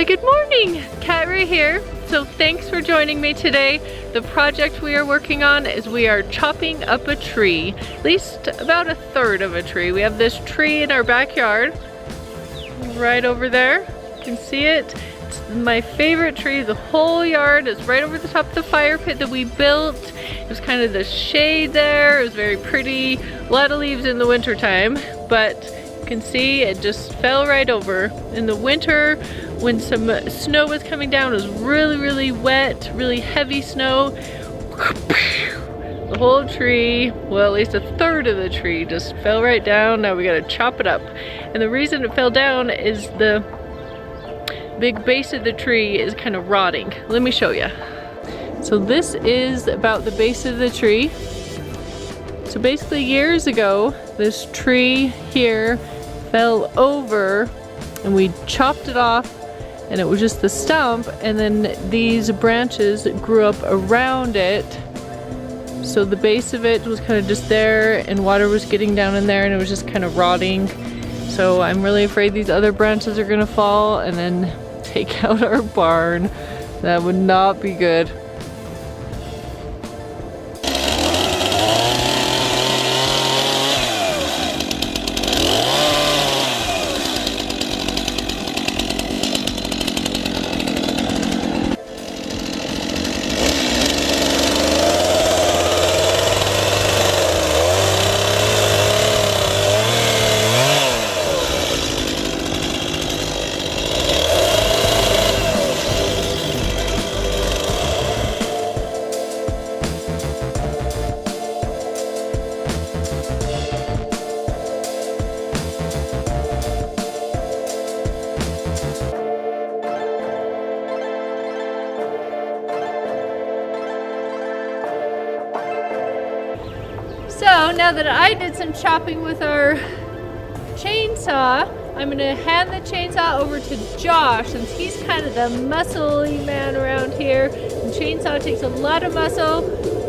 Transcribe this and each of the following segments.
Why, good morning! Kat Ray here. So thanks for joining me today. The project we are working on is we are chopping up a tree, at least about a third of a tree. We have this tree in our backyard, right over there. You can see it. It's my favorite tree. The whole yard is right over the top of the fire pit that we built. It was kind of the shade there. It was very pretty. A lot of leaves in the winter time, but you can see it just fell right over. In the winter, when some snow was coming down, it was really wet, really heavy snow. The whole tree, well, at least a third of the tree just fell right down. Now we gotta chop it up. And the reason it fell down is the big base of the tree is kind of rotting. Let me show you. So this is about the base of the tree. So basically years ago, this tree here fell over and we chopped it off, and it was just the stump, and then these branches grew up around it. So the base of it was kind of just there, and water was getting down in there, and it was just kind of rotting. So I'm really afraid these other branches are gonna fall and then take out our barn. That would not be good. So now that I did some chopping with our chainsaw, I'm gonna hand the chainsaw over to Josh, since he's kind of the muscly man around here. And chainsaw takes a lot of muscle.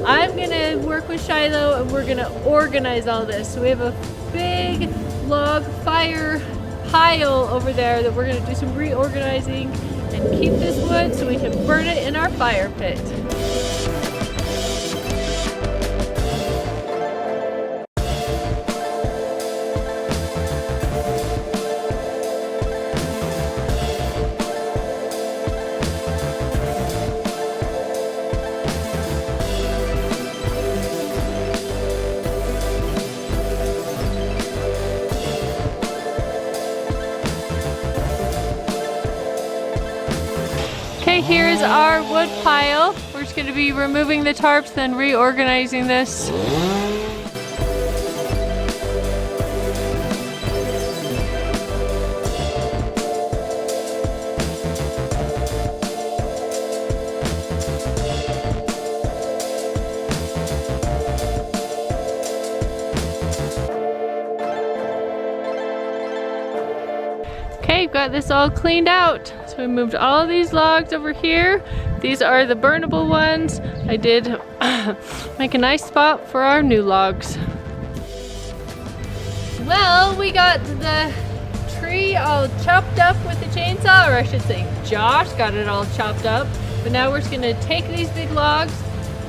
I'm gonna work with Shiloh and we're gonna organize all this. So we have a big log fire pile over there that we're gonna do some reorganizing and keep this wood so we can burn it in our fire pit. Okay, here's our wood pile. We're just going to be removing the tarps, then reorganizing this. Okay, got this all cleaned out. So we moved all of these logs over here. These are the burnable ones. I did make a nice spot for our new logs. Well, we got the tree all chopped up with the chainsaw, or I should say Josh got it all chopped up. But now we're just gonna take these big logs,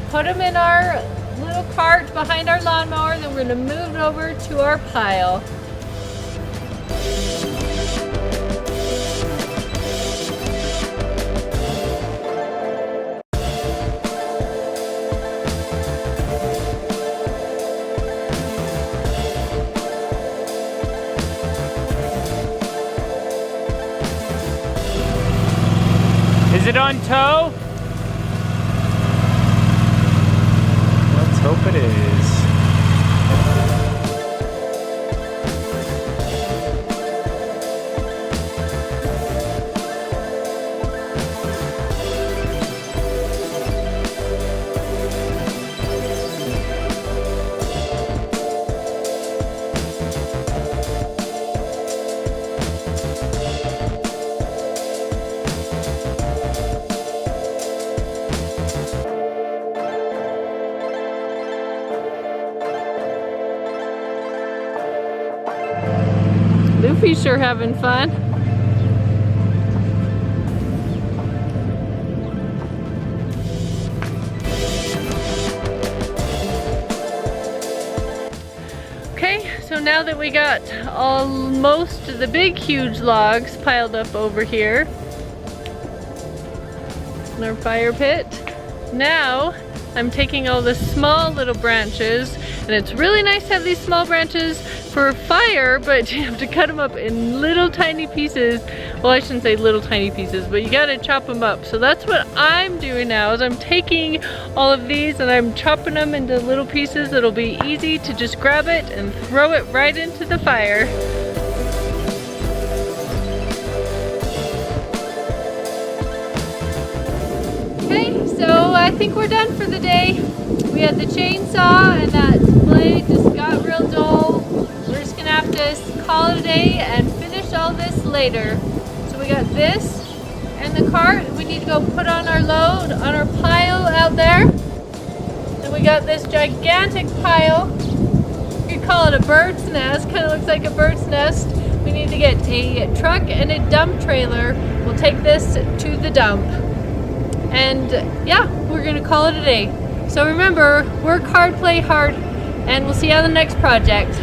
put them in our little cart behind our lawnmower, then we're gonna move it over to our pile. Is it on tow? Let's hope it is. Luffy's sure having fun. now that we got most of the big huge logs piled up over here in our fire pit, now I'm taking all the small little branches, and it's really nice to have these small branches for fire, but you have to cut them up in little tiny pieces. Well, I shouldn't say little tiny pieces, but you gotta chop them up. So that's what I'm doing now, is I'm taking all of these and I'm chopping them into little pieces that'll be easy to just grab it and throw it right into the fire. Okay, so I think we're done for the day. We had the chainsaw and that blade just got real dull. We're just gonna have to call it a day and finish all this later. So we got this and the cart we need to go put on our load on our pile out there. Then we got this gigantic pile. You could call it a bird's nest, kind of looks like a bird's nest. We need to get a truck and a dump trailer. We'll take this to the dump. And yeah, we're gonna call it a day. So remember, work hard, play hard, and we'll see you on the next project.